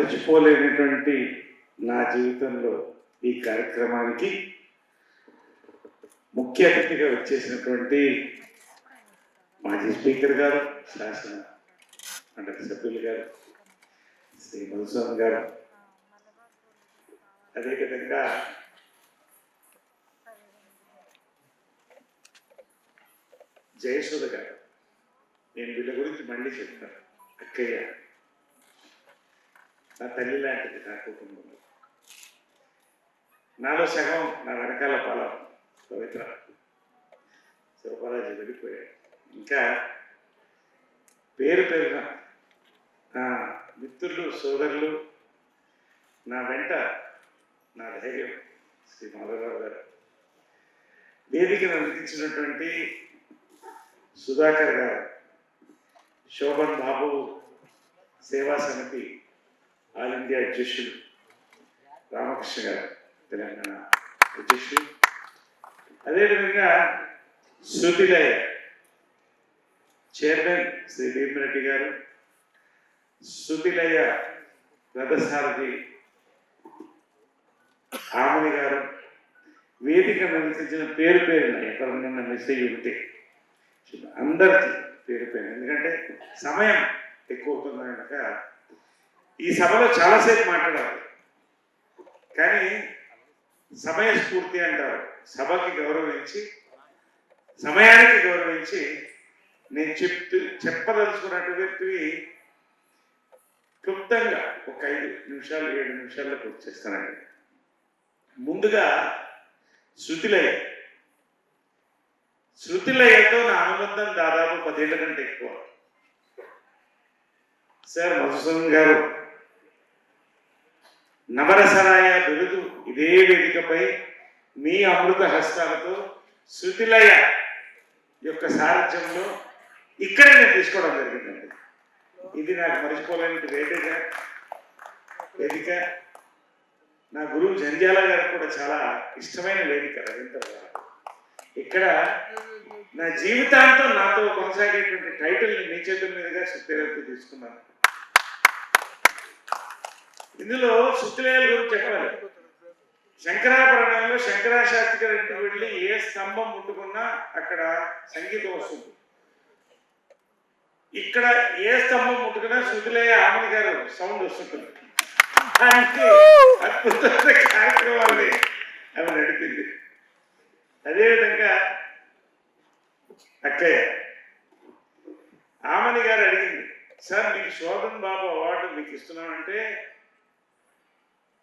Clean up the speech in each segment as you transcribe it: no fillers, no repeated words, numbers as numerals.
మరిచిపోలేనటువంటి నా జీవితంలో ఈ కార్యక్రమానికి ముఖ్య అతిథిగా వచ్చేసినటువంటి మాజీ స్పీకర్ గారు, శాసన మండలి సభ్యులు గారు, శ్రీ మధుసూదన్ గారు, అదేవిధంగా జయసుధ గారు, నేను వీళ్ళ గురించి మళ్ళీ చెప్తాను. అక్కయ్య నా తల్లి లాంటిది, నా కుటుంబంలో నాలో సగం నా వెనకాల బలం పవిత్ర శివబాలాజీ వెళ్ళిపోయాడు. ఇంకా పేరు పేరున నా మిత్రులు, సోదరులు, నా వెంట నా ధైర్యం శ్రీ మాధవరావు గారు, వేదికను అందించినటువంటి సుధాకర్ గారు, శోభన్ బాబు సేవా సమితి ఆల్ ఇండియా అధ్యక్షుడు రామకృష్ణ గారు, తెలంగాణ అధ్యక్షుడు, అదేవిధంగా శృతిలయ చైర్మన్ శ్రీ భీమరెడ్డి గారు, శృతిలయ రథసారథి ఆమని గారు, వేదిక నిర్వహించిన పేరు పేరున ఎవరన్నా మెసేజ్ ఉంటే అందరికీ పేరు పేరు, ఎందుకంటే సమయం ఎక్కువ అవుతుంది కనుక ఈ సభలో చాలాసేపు మాట్లాడాలి. కానీ సమయస్ఫూర్తి అంటారు, సభకి గౌరవించి సమయానికి గౌరవించి నేను చెప్పదలుచుకున్నటువంటివి క్లుప్తంగా ఒక 5 నిమిషాలు 7 నిమిషాల్లో పూర్తి చేస్తానండి. ముందుగా శృతిలయతో నా అనుబంధం దాదాపు 10 ఏళ్ల కంటే ఎక్కువ. సార్ మధుసూదన్ గారు నవరసరాయ బిరుదు ఇదే వేదికపై మీ అమృత హస్తాలతో శృతిలయ యొక్క సారథ్యంలో ఇక్కడే నేను తీసుకోవడం జరిగిందండి. ఇది నాకు మర్చిపోలేని వేదిక. నా గురువు జంధ్యాల గారికి కూడా చాలా ఇష్టమైన వేదిక రవీంద్ర గారు. ఇక్కడ నా జీవితాంతం నాతో కొనసాగేటువంటి టైటిల్ని మీ చేతుల మీదుగా శృతిలయతో తీసుకున్నాను. ఇందులో శృతిలయల గురించి చెప్పాలి. శంకరాభరణంలో శంకరాశాస్త్రి గారి ఇంటికి వెళ్ళి ఏ స్తంభం ముట్టుకున్నా అక్కడ సంగీతం వస్తుంది. ఇక్కడ ఏ స్తంభం ముట్టుకున్నా శృతిలయ ఆమని గారు సౌండ్ వస్తుంటుంది. అంటే అద్భుతమైన కార్యక్రమాలని ఆమె నడిపింది. అదేవిధంగా అక్కయ్య ఆమని గారు అడిగింది, సార్ మీకు శోభన్ బాబు అవార్డు మీకు ఇస్తున్నామంటే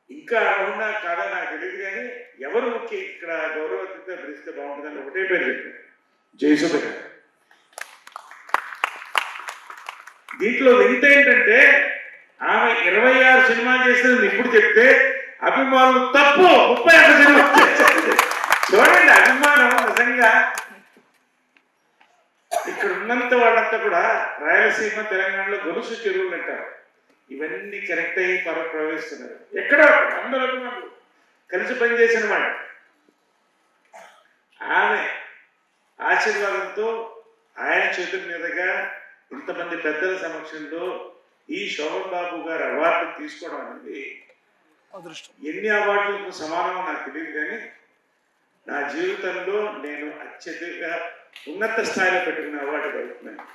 ఇంకా అర్హున్నా కాదా నాకు తెలియదు, కానీ ఎవరు ముఖ్య ఇక్కడ గౌరవతితో పిలిస్తే బాగుంటుందని ఒకటే పేరు చెప్పారు, జయసుధ గారు. దీంట్లో వింత ఏంటంటే ఆమె 26 సినిమాలు చేసింది ఇప్పుడు చెప్తే అభిమానులు తప్పు 31 సినిమా చూడండి. అభిమానం నిజంగా ఇక్కడ ఉన్నంత వాళ్ళంతా కూడా రాయలసీమ తెలంగాణలో గొలుసు చెరువులు అంటారు. ఇవన్నీ కరెక్ట్ అయ్యి ప్రవేశిస్తున్నారు. ఎక్కడ అందరూ అభిమానులు కలిసి పనిచేసిన వాళ్ళు. ఆమె ఆశీర్వాదంతో ఆయన చేతుల మీదుగా ఇంతమంది పెద్దల సమక్షంలో ఈ శోభన్ బాబు గారు అవార్డు తీసుకోవడం అనేది ఎన్ని అవార్డులకు సమానమో నాకు తెలియదు, కానీ నా జీవితంలో నేను అత్యధిక ఉన్నత స్థాయిలో పెట్టుకున్న అవార్డు కలుగుతున్నాను.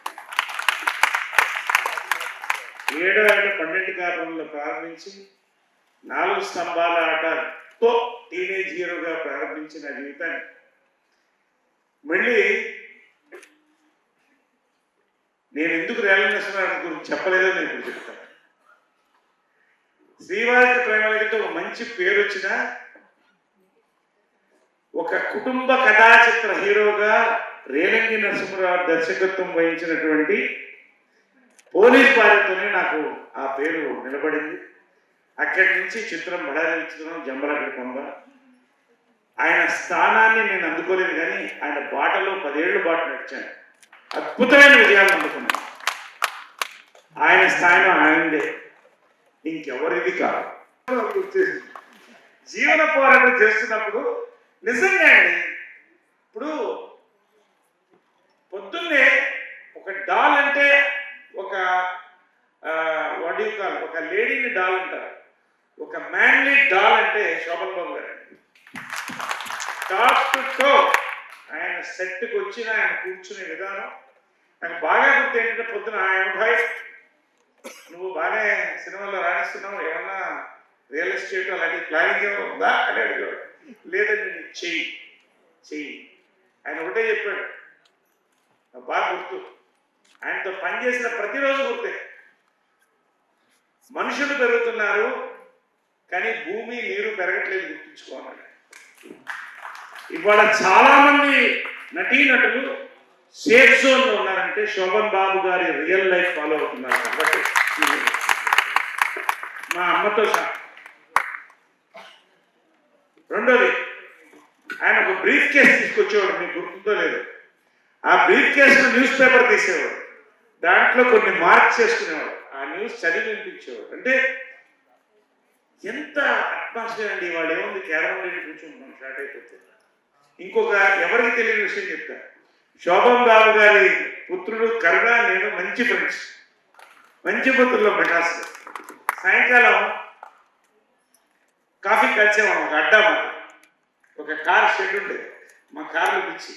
7వ ఏట 12 కాలంలో ప్రారంభించి 4 స్తంభాల ఆటతో టీనేజ్ హీరోగా ప్రారంభించిన జీవితాన్ని మళ్ళీ నేను ఎందుకు రేలంగి నరసింహారావు గురించి చెప్పలేదో నేను ఇప్పుడు చెప్తాను. శ్రీవారికి ప్రేమలకి ఒక మంచి పేరు వచ్చిన ఒక కుటుంబ కథాచిత్ర హీరోగా రేలంగి నరసింహారావు దర్శకత్వం వహించినటువంటి పోలీస్ భార్యతోనే నాకు ఆ పేరు నిలబడింది. అక్కడి నుంచి చిత్రం బడాలి చిత్రం జంబలగడ్డ కొండ. ఆయన స్థానాన్ని నేను అందుకోలేదు, కానీ ఆయన బాటలో 10 ఏళ్ళు బాట నడిచాను. అద్భుతమైన విజయాలు అందుకున్నాను. ఆయన స్థాయిలో ఆయనదే, ఇంకెవరిది కాదు. జీవన పోరాటం చేస్తున్నప్పుడు నిజంగా అండి, ఇప్పుడు పొద్దున్నే ఒక డాల్ అంటే ఒక వాట్ యూ కాల్, ఒక లేడీని డాల్ అంటారు, ఒక మ్యాన్లీ డాల్ అంటే శోభన్ బాబు గారు. టాప్ టు టో ఆయన సెట్కి వచ్చిన ఆయన కూర్చునే విధానం నాకు బాగా గుర్తు. ఏంటంటే పొద్దున ఆయన నువ్వు బాగానే సినిమాలో రాణిస్తున్నావు, ఏమన్నా రియల్ ఎస్టేట్ అలాంటి ప్లానింగ్ ఏమో ఉందా అని అడిగాడు. లేదండి నేను చెయ్యి ఆయన ఒకటే చెప్పాడు. బాగా గుర్తు. ఆయనతో పనిచేసిన ప్రతిరోజు గుర్తే. మనుషులు పెరుగుతున్నారు కానీ భూమి నీరు పెరగట్లేదు, గుర్తుంచుకోవాలి. ఇవాళ చాలా మంది నటీనటులు సేఫ్ జోన్లో ఉన్నారంటే శోభన్ బాబు గారి రియల్ లైఫ్ ఫాలో అవుతున్నారు కాబట్టి. మా అమ్మతో సహా. రెండోది, ఆయన ఒక బ్రీఫ్ కేస్ తీసుకొచ్చేవాడు, మీకు గుర్తుందో లేదు. ఆ బ్రీఫ్ కేసులో న్యూస్ పేపర్ తీసేవాడు, దాంట్లో కొన్ని మార్క్స్ చేసుకునేవాడు, ఆ న్యూస్ చదివి వినిపించేవాడు. అంటే ఎంత అట్మాస్ఫియర్ అండి. వాళ్ళు ఏముంది, కేవలం కూర్చుంటున్నాం స్టార్ట్ అయిపోతుంది. ఇంకొక ఎవరికి తెలియని విషయం చెప్తా. శోభన్ బాబు గారి పుత్రుడు కరుణ, నేను మంచి ఫ్రెండ్స్, మంచి పుత్రుల్లో ప్రకాశ్. సాయంకాలం కాఫీ కలిసేవాడు, ఒక అడ్డా మాది, ఒక కార్ షెడ్ ఉండేది, మా కార్లు పిచ్చి.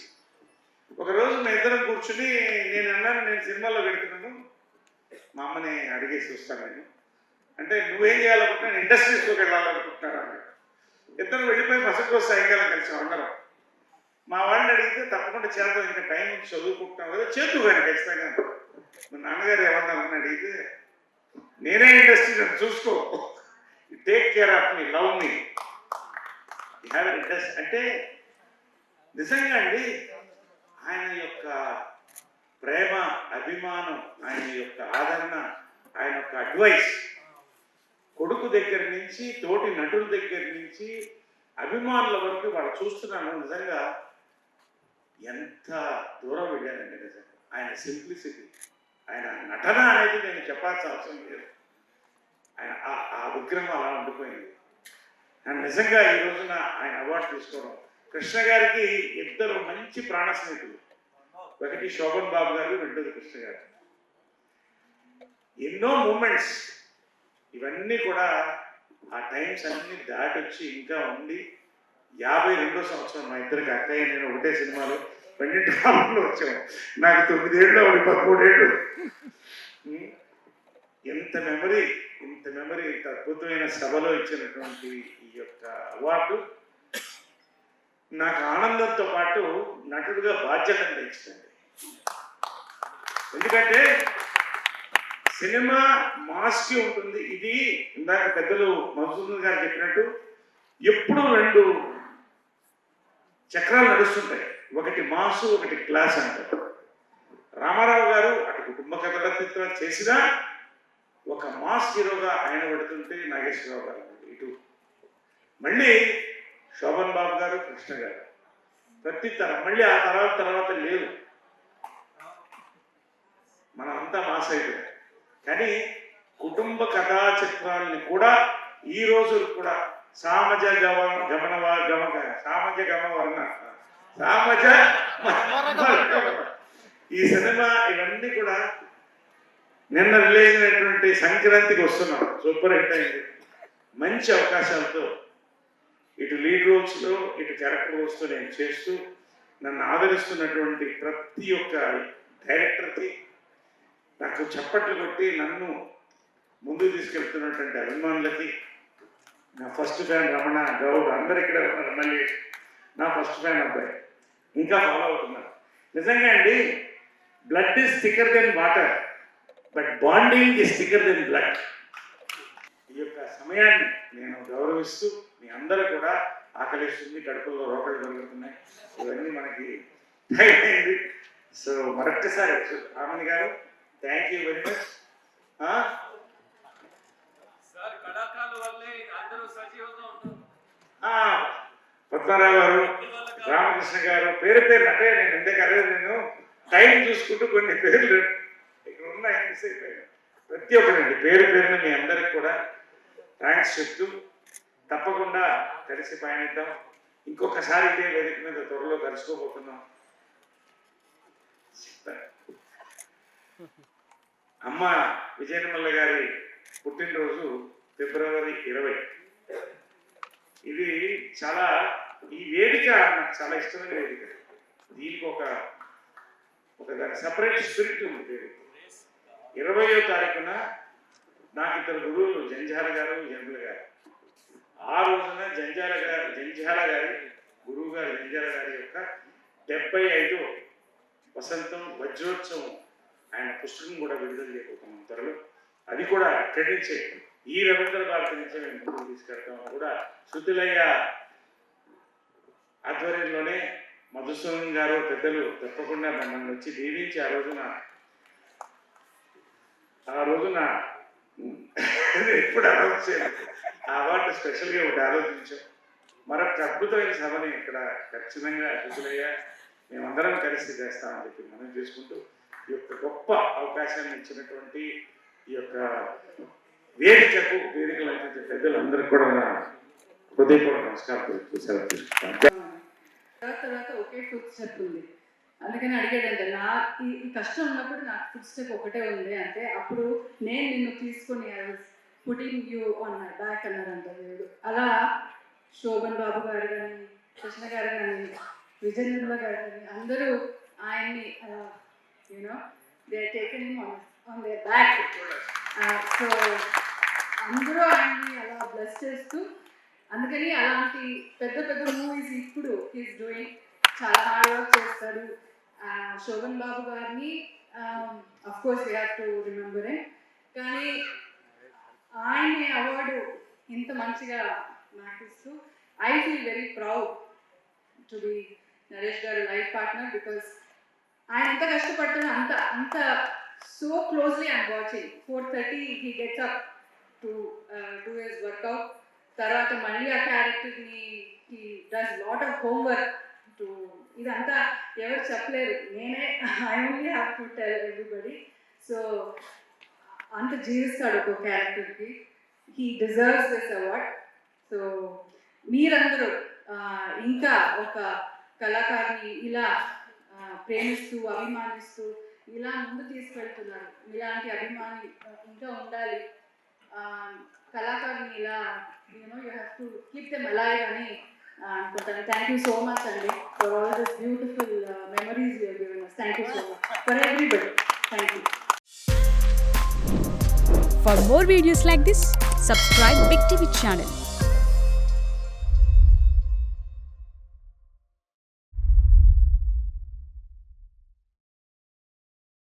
ఒకరోజు మా ఇద్దరం కూర్చుని నేను అన్నాను, నేను సినిమాలో పెడుతున్నాను, మా అమ్మని అడిగేసి వస్తాను నేను అంటే, నువ్వేం చేయాలనుకుంటున్నా, నేను ఇండస్ట్రీస్లోకి వెళ్ళాలనుకుంటున్నాను అన్నాడు. ఇద్దరు వెళ్ళిపోయి మరుసటి రోజు సాయంకాలం కలిసాం అందరం. మా వాడిని అడిగితే తప్పకుండా చేద్దాం, ఇంకా టైం నుంచి చదువుకుంటున్నాం కదా, చేద్దు కానీ ఖచ్చితంగా. మా నాన్నగారు ఏమన్నారని అడిగితే, నేనే ఇండస్ట్రీ చూసుకో, take care of me, love me, you have an interest. అంటే నిజంగా అండి ఆయన యొక్క ప్రేమ, అభిమానం, ఆయన యొక్క ఆదరణ, ఆయన యొక్క అడ్వైస్, కొడుకు దగ్గర నుంచి తోటి నటుల దగ్గర నుంచి అభిమానుల వరకు వాళ్ళు చూస్తున్నాను. నిజంగా ఎంత దూరం వెళ్ళానండి. నిజంగా ఆయన సింప్లిసిటీ, ఆయన నటన అనేది నేను చెప్పాల్సిన అవసరం లేదు. ఆయన ఆ విగ్రహం అలా ఉండిపోయింది. అండ్ నిజంగా ఈ రోజున ఆయన అవార్డు తీసుకోవడం. కృష్ణ గారికి ఇద్దరు మంచి ప్రాణ స్నేహితులు, ఒకటి శోభన్ బాబు గారు, రెండోది కృష్ణ గారు. ఎన్నో మూమెంట్స్, ఇవన్నీ కూడా ఆ టైమ్స్ అన్ని దాటొచ్చి ఇంకా ఉండి 52వ సంవత్సరం మా ఇద్దరికి, అక్కయ్య నేను ఒకటే సినిమాలో 12 కాలంలో వచ్చాము. నాకు 9 ఏళ్ళు, ఆవిడ 13 ఏళ్ళు. ఇంత మెమరీ, ఇంత అద్భుతమైన సభలో ఇచ్చినటువంటి ఈ యొక్క అవార్డు నాకు ఆనందంతో పాటు నటుడుగా బాధ్యతను పెంచుతుంది. ఎందుకంటే సినిమా మాస్కి ఉంటుంది. ఇది ఇందాక పెద్దలు మధుసూదన్ గారు చెప్పినట్టు ఎప్పుడు 2 చక్రాలు నడుస్తుంటాయి, ఒకటి మాసు, ఒకటి క్లాస్ అంటారు. రామారావు గారు అటు కుటుంబ కథల చేసినా ఒక మాస్ హీరోగా ఆయన పెడుతుంటే నాగేశ్వరరావు గారు ఇటు, మళ్ళీ శోభన్ బాబు గారు, కృష్ణ గారు ప్రతి తరం, మళ్ళీ ఆ తర్వాత లేవు, మనం అంతా మాస్ అయిపోయాం. కానీ కుటుంబ కథా చిత్రాలని కూడా ఈ రోజు కూడా సామజ ఈ సినిమా ఇవన్నీ కూడా నిన్న రిలీజ్ అయినటువంటి సంక్రాంతికి వస్తున్నాం, సూపర్ హిట్ అయింది. మంచి అవకాశాలతో ఇటు లీడ్ రోల్స్లో, ఇటు క్యారెక్టర్ రోల్స్తో నేను చేస్తూ నన్ను ఆదరిస్తున్నటువంటి ప్రతి ఒక్క డైరెక్టర్కి, నాకు చప్పట్లు కొట్టి నన్ను ముందుకు తీసుకెళ్తున్నటువంటి అభిమానులకి, నా ఫస్ట్ ఫ్యాన్ రమణ గౌడ్, అందరు ఇక్కడ ఉన్నారు, మళ్ళీ నా ఫస్ట్ ఫ్యాన్ అబ్బాయి ఇంకా ఫాలో అవుతున్నారు. నిజంగా అండి, blood is thicker then water, but bonding is thicker then blood. ఈ యొక్క సమయాన్ని నేను గౌరవిస్తూ, మీ అందరూ కూడా ఆకలిస్తుంది, కడుపులో రోకలు జరుగుతున్నాయి, ఇవన్నీ మనకి టైం అయింది. సో మరొక్కసారి రామణి గారు, thank you very much. Padmarao గారు, రామకృష్ణ గారు, పేరు అంటే నేను ఎందుకలేదు, నేను టైం చూసుకుంటూ కొన్ని పేర్లు ఇక్కడ ఉన్నాయి, మిస్ అయిపోయాను. ప్రతి ఒక్కరండి పేరున మీ అందరికి కూడా థ్యాంక్స్ చెప్తూ తప్పకుండా కలిసి పయనిద్దాం. ఇంకొకసారి ఇదే వేదిక మీద త్వరలో కలుసుకోబోతున్నాం. అమ్మ విజయనిర్మల గారి పుట్టినరోజు ఫిబ్రవరి 20. ఇది చాలా, ఈ వేదిక నాకు చాలా ఇష్టమైన వేదిక. దీనికి ఒక సపరేట్ స్పిరిట్ ఉంది వేదిక. 20వ తారీఖున నాకు ఇద్దరు గురువులు జంజాల గారు, జంబుల గారు. ఆ రోజున జంజాల గారి గురువు గారు జంజాల గారి యొక్క 75వ వసంతం వజ్రోత్సవం ఆయన పుస్తకం కూడా విడుదల చేయబోతున్నాం త్వరలో. అది కూడా క్రెడిట్ చేయండి. ఈ రవీంద్ర భారతి నుంచే మేము ముందుకు తీసుకెళ్తాం. కూడా శృతులయ్య ఆధ్వర్యంలోనే మధుసూదన్ గారు పెద్దలు తప్పకుండా నన్ను వచ్చి దీవించి ఆ రోజున ఎప్పుడు అనౌన్స్ చేయాలి ఆ అవార్డు స్పెషల్గా ఒకటి ఆలోచించాం. మరొక అద్భుతమైన సభని ఇక్కడ ఖచ్చితంగా శృతులయ్య మేమందరం కలిసి చేస్తామని చెప్పి మనం చేసుకుంటూ ఈ యొక్క గొప్ప అవకాశాన్ని ఇచ్చినటువంటి ఈ యొక్క వేదికలంటే పెద్దలందరికీ కూడా హృదయపూర్వక నమస్కారం తీసుకుంటాను. తర్వాత ఒకే ఫుడ్ స్టెప్ ఉంది, అందుకని అడిగేదంటే ఈ కష్టం ఉన్నప్పుడు నాకు ఫుడ్ స్టెప్ ఒకటే ఉంది అంటే అప్పుడు నేను నిన్ను తీసుకొని I was putting you on my back అన్నారంట దేవుడు. అలా శోభన్ బాబు గారు కానీ, కృష్ణ గారు కానీ, విజయ నిర్మల గారు కానీ అందరూ ఆయన్ని you know they taken him on their back. So అందరూ ఆయన్ని అలా బ్లెస్ చేస్తూ, అందుకని అలాంటి పెద్ద మూవీస్ ఇప్పుడు హీస్ డూయింగ్, చాలా హార్డ్ వర్క్ చేస్తాడు. శోభన్ బాబు గారిని of course we have to remember him. కానీ ఆయన అవార్డు ఇంత మంచిగా నాకు ఇస్తూ I feel very proud to be Naresh garu life partner. Because ఆయన ఎంత కష్టపడుతున్నా అంత so closely I'm watching. 4:30 he gets up to do his workout. తర్వాత మళ్ళీ ఆ క్యారెక్టర్ని he does lot of homework to, ఇదంతా ఎవరు చెప్పలేరు, నేనే I only have to tell everybody. So అంత జీవిస్తాడు ఒక క్యారెక్టర్కి. He deserves this award. So మీరందరూ ఇంకా ఒక కళాకారుని ఇలా ప్రేమిస్తూ అభిమానిస్తూ ఇలా ముందు తీసుకెళ్తున్నారు. ఇలాంటి అభిమాని ఇంకా ఉండాలి, కళాకారుని ఇలా you have to keep them alive అని అనుకుంటాను. థ్యాంక్ యూ సో మచ్ అండి for all this beautiful memories you have given us. Thank you so much for everybody. Thank you. For more videos like this, subscribe Big TV channel.